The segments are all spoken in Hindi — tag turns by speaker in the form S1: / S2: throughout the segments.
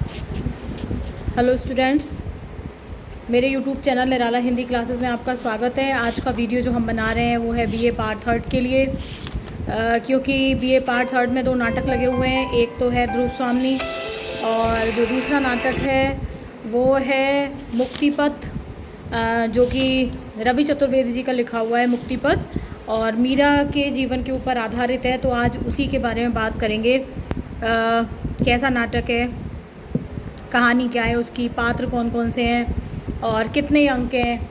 S1: हेलो स्टूडेंट्स, मेरे यूट्यूब चैनल निराला हिंदी क्लासेस में आपका स्वागत है। आज का वीडियो जो हम बना रहे हैं वो है बीए पार्ट थर्ड के लिए, क्योंकि बीए पार्ट थर्ड में 2 नाटक लगे हुए हैं। एक तो है ध्रुव स्वामिनी और जो दूसरा नाटक है वो है मुक्तिपथ, जो कि रवि चतुर्वेदी जी का लिखा हुआ है मुक्तिपथ और मीरा के जीवन के ऊपर आधारित है। तो आज उसी के बारे में बात करेंगे। कैसा नाटक है, कहानी क्या है, उसकी पात्र कौन कौन से हैं और कितने अंक हैं,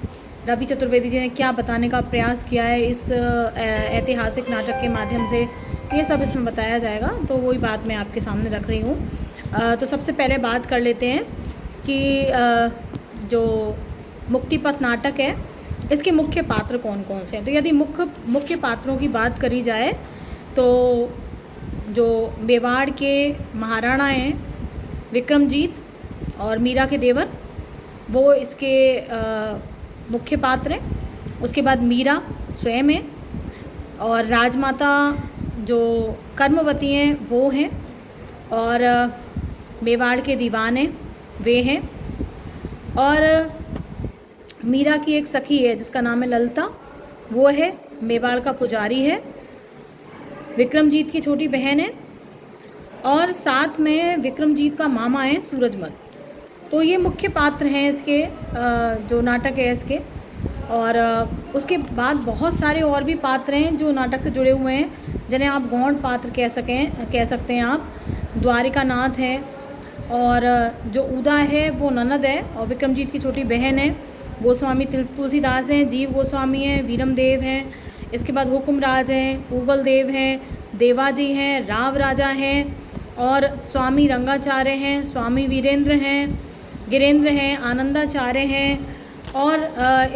S1: रवि चतुर्वेदी जी ने क्या बताने का प्रयास किया है इस ऐतिहासिक नाटक के माध्यम से, ये सब इसमें बताया जाएगा। तो वही बात मैं आपके सामने रख रही हूँ। तो सबसे पहले बात कर लेते हैं कि जो मुक्तिपथ नाटक है इसके मुख्य पात्र कौन कौन से हैं। तो यदि मुख्य पात्रों की बात करी जाए तो जो मेवाड़ के महाराणा हैं विक्रमजीत और मीरा के देवर, वो इसके मुख्य पात्र हैं। उसके बाद मीरा स्वयं है और राजमाता जो कर्मवती हैं वो हैं और मेवाड़ के दीवान हैं वे हैं। और मीरा की एक सखी है जिसका नाम है ललिता, वो है। मेवाड़ का पुजारी है, विक्रमजीत की छोटी बहन है और साथ में विक्रमजीत का मामा है सूरजमल। तो ये मुख्य पात्र हैं इसके, जो नाटक है इसके। और उसके बाद बहुत सारे और भी पात्र हैं जो नाटक से जुड़े हुए हैं, जिन्हें आप गौण पात्र कह सकते हैं आप। द्वारिकानाथ है और जो उदा है वो ननद है और विक्रमजीत की छोटी बहन है। गोस्वामी तुलसीदास हैं, जीव गोस्वामी हैं, वीरमदेव हैं। इसके बाद हुकुमराज हैं, उगल देव हैं, देवाजी हैं, राव राजा हैं और स्वामी रंगाचार्य हैं, स्वामी गिरेंद्र हैं, आनंदाचार्य हैं। और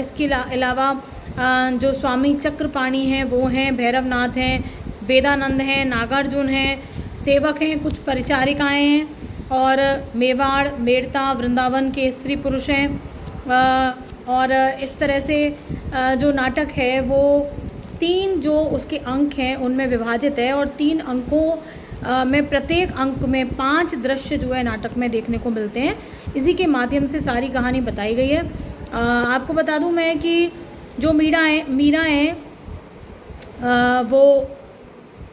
S1: इसके अलावा जो स्वामी चक्रपाणी हैं वो हैं, भैरवनाथ हैं, वेदानंद हैं, नागार्जुन हैं, सेवक हैं, कुछ परिचारिकाएं हैं और मेवाड़ मेड़ता वृंदावन के स्त्री पुरुष हैं। और इस तरह से जो नाटक है वो 3 जो उसके अंक हैं उनमें विभाजित है और 3 अंकों में प्रत्येक अंक में 5 दृश्य जो है नाटक में देखने को मिलते हैं। इसी के माध्यम से सारी कहानी बताई गई है। आपको बता दूं मैं कि जो मीरा हैं वो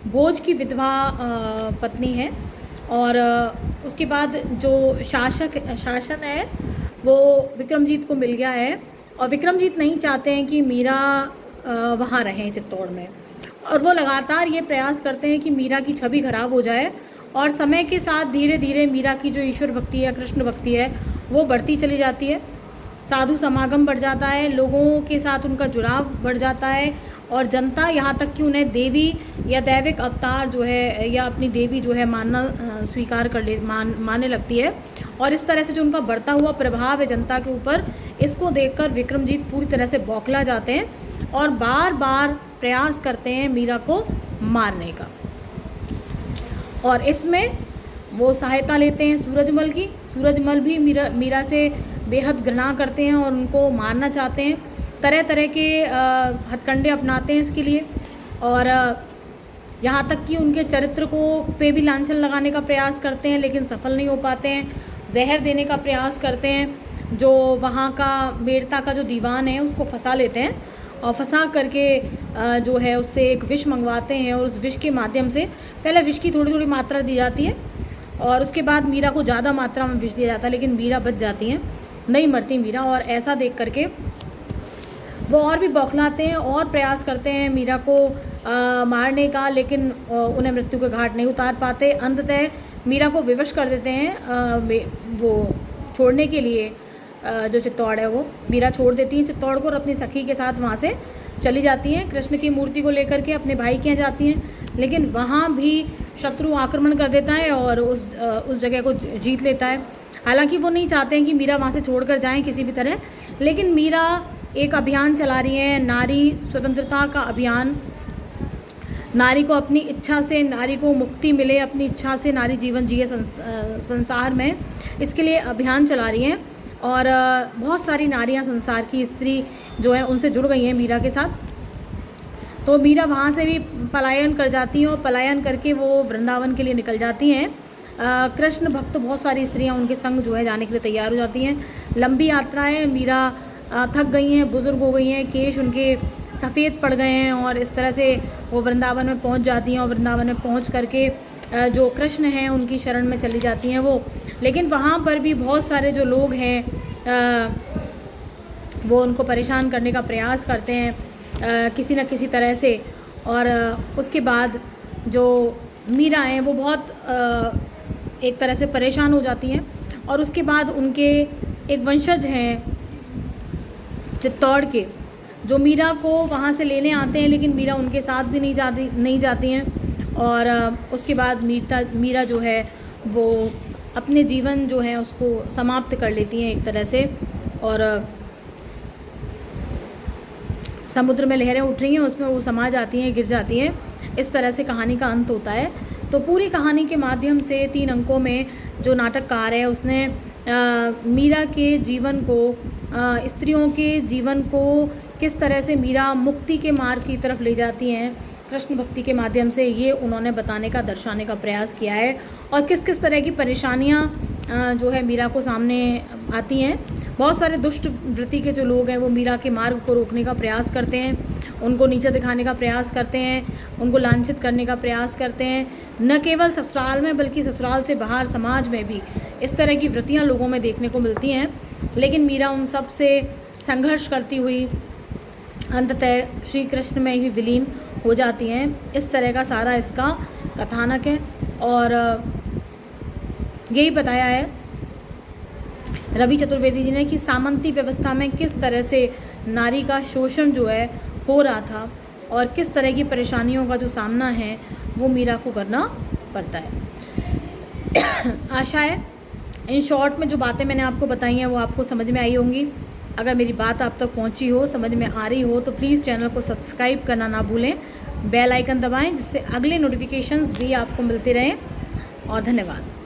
S1: भोज की विधवा पत्नी है और उसके बाद जो शासन है वो विक्रमजीत को मिल गया है और विक्रमजीत नहीं चाहते हैं कि मीरा वहाँ रहें चित्तौड़ में, और वो लगातार ये प्रयास करते हैं कि मीरा की छवि खराब हो जाए। और समय के साथ धीरे धीरे मीरा की जो ईश्वर भक्ति है, कृष्ण भक्ति है, वो बढ़ती चली जाती है। साधु समागम बढ़ जाता है, लोगों के साथ उनका जुड़ाव बढ़ जाता है और जनता यहाँ तक कि उन्हें देवी या दैविक अवतार जो है या अपनी देवी जो है मानना स्वीकार मानने लगती है। और इस तरह से जो उनका बढ़ता हुआ प्रभाव है जनता के ऊपर, इसको देखकर विक्रमजीत पूरी तरह से बौखला जाते हैं और बार बार प्रयास करते हैं मीरा को मारने का। और इसमें वो सहायता लेते हैं सूरजमल की। सूरजमल भी मीरा से बेहद घृणा करते हैं और उनको मारना चाहते हैं, तरह तरह के हथकंडे अपनाते हैं इसके लिए। और यहाँ तक कि उनके चरित्र पे भी लांछन लगाने का प्रयास करते हैं, लेकिन सफल नहीं हो पाते हैं। जहर देने का प्रयास करते हैं, जो वहाँ का मेड़ता का जो दीवान है उसको फंसा लेते हैं और फंसा करके जो है उससे एक विष मंगवाते हैं और उस विष के माध्यम से पहले विष की थोड़ी थोड़ी मात्रा दी जाती है और उसके बाद मीरा को ज़्यादा मात्रा में विष दिया जाता है, लेकिन मीरा बच जाती हैं, नहीं मरती मीरा। और ऐसा देख करके वो और भी बौखलाते हैं और प्रयास करते हैं मीरा को मारने का, लेकिन उन्हें मृत्यु के घाट नहीं उतार पाते। अंततः मीरा को विवश कर देते हैं वो छोड़ने के लिए। जो चित्तौड़ है वो मीरा छोड़ देती हैं चित्तौड़ को और अपनी सखी के साथ वहाँ से चली जाती हैं। कृष्ण की मूर्ति को लेकर के अपने भाई के यहाँ जाती हैं, लेकिन वहाँ भी शत्रु आक्रमण कर देता है और उस जगह को जीत लेता है। हालांकि वो नहीं चाहते हैं कि मीरा वहाँ से छोड़कर जाएं किसी भी तरह, लेकिन मीरा एक अभियान चला रही है, नारी स्वतंत्रता का अभियान। नारी को अपनी इच्छा से, नारी को मुक्ति मिले, अपनी इच्छा से नारी जीवन जिए संसार में, इसके लिए अभियान चला रही हैं। और बहुत सारी नारियां, संसार की स्त्री जो है उनसे जुड़ गई हैं मीरा के साथ। तो मीरा वहाँ से भी पलायन कर जाती हैं और पलायन करके वो वृंदावन के लिए निकल जाती हैं। कृष्ण भक्त बहुत सारी स्त्रियां उनके संग जो है जाने के लिए तैयार हो जाती हैं। लंबी यात्रा है, मीरा थक गई हैं, बुज़ुर्ग हो गई हैं, केश उनके सफ़ेद पड़ गए हैं और इस तरह से वो वृंदावन में पहुंच जाती हैं और वृंदावन में पहुंच करके जो कृष्ण हैं उनकी शरण में चली जाती हैं वो। लेकिन वहाँ पर भी बहुत सारे जो लोग हैं वो उनको परेशान करने का प्रयास करते हैं किसी न किसी तरह से। और उसके बाद जो मीरा हैं वो बहुत एक तरह से परेशान हो जाती हैं। और उसके बाद उनके एक वंशज हैं चित्तौड़ के, जो मीरा को वहाँ से लेने आते हैं, लेकिन मीरा उनके साथ भी नहीं जाती हैं। और उसके बाद मीरा जो है वो अपने जीवन जो है उसको समाप्त कर लेती हैं एक तरह से। और समुद्र में लहरें उठ रही हैं, उसमें वो समा जाती हैं, गिर जाती हैं। इस तरह से कहानी का अंत होता है। तो पूरी कहानी के माध्यम से 3 अंकों में जो नाटककार है उसने मीरा के जीवन को, स्त्रियों के जीवन को किस तरह से मीरा मुक्ति के मार्ग की तरफ ले जाती हैं कृष्ण भक्ति के माध्यम से, ये उन्होंने बताने का, दर्शाने का प्रयास किया है। और किस किस तरह की परेशानियाँ जो है मीरा को सामने आती हैं। बहुत सारे दुष्ट वृत्ति के जो लोग हैं वो मीरा के मार्ग को रोकने का प्रयास करते हैं, उनको नीचा दिखाने का प्रयास करते हैं, उनको लांछित करने का प्रयास करते हैं। न केवल ससुराल में बल्कि ससुराल से बाहर समाज में भी इस तरह की वृत्तियाँ लोगों में देखने को मिलती हैं। लेकिन मीरा उन सब से संघर्ष करती हुई अंततः श्री कृष्ण में ही विलीन हो जाती हैं। इस तरह का सारा इसका कथानक है। और यही बताया है रवि चतुर्वेदी जी ने कि सामंती व्यवस्था में किस तरह से नारी का शोषण जो है हो रहा था और किस तरह की परेशानियों का जो सामना है वो मीरा को करना पड़ता है। आशा है इन शॉर्ट में जो बातें मैंने आपको बताई हैं वो आपको समझ में आई होंगी। अगर मेरी बात आप तक पहुंची हो, समझ में आ रही हो, तो प्लीज़ चैनल को सब्सक्राइब करना ना भूलें, बेल आइकन दबाएं जिससे अगले नोटिफिकेशंस भी आपको मिलते रहें। और धन्यवाद।